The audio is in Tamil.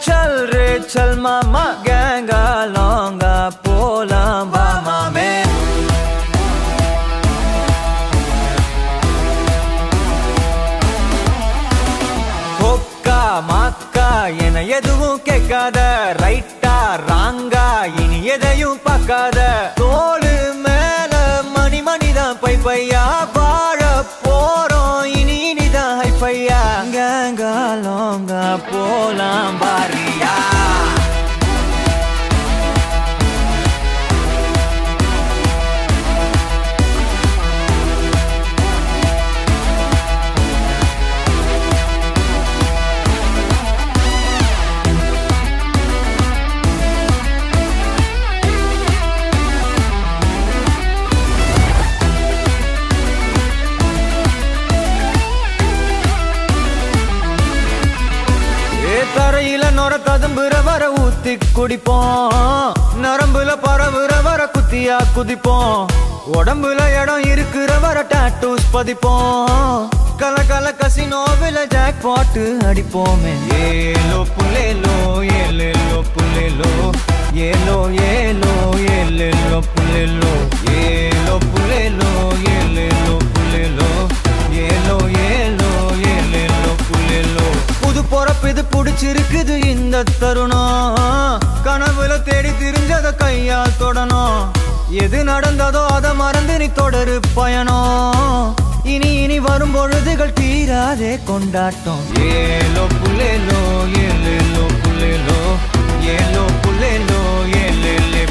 चल रे चल मामा गैंगा लौंगा पोला मामा में कोक्का माक्का एन एदुवुम केक्काद राइटा रांगा इनी एदैयुम पाक्काद तोलु मेल मणि मणिदान पै पैया वाழ போறோம் இனி இனிதான் ஹைஃபையா கேங்கா லோங்கா போலாம் பாரியா தரையில நொர ததும்புற வர ஊத்தி குடிப்போம் நரம்புல பரவுற வர குத்தியா குதிப்போம் உடம்புல இடம் இருக்கிற வர டாட்டூஸ் பதிப்போம் கல கல கசினோவில ஜாக் பாட்டு அடிப்போமே ஏலோ புலேலோ ஏலேலோ புலேலோ ஏலோ ஏலோ ஏலேலோ புலேலோ ஏலோ புலேலோ ஏலேலோ புலேலோ ஏலோ ஏலோ ஏலேலோ புலேலோ புது பொறப்பு இது புடிச்சிருக்குது இந்த தருணம் கனவுல தேடி திரிஞ்சத கையால் தொடணும் எது நடந்ததோ அத மறந்து நீ தொடரு பயணம் இனி இனி வரும் பொழுதுகள் தீராதே கொண்டாட்டம் ஏலோ புலேலோ ஏலேலோ புலேலோ ஏலோ புலேலோ ஏலேலே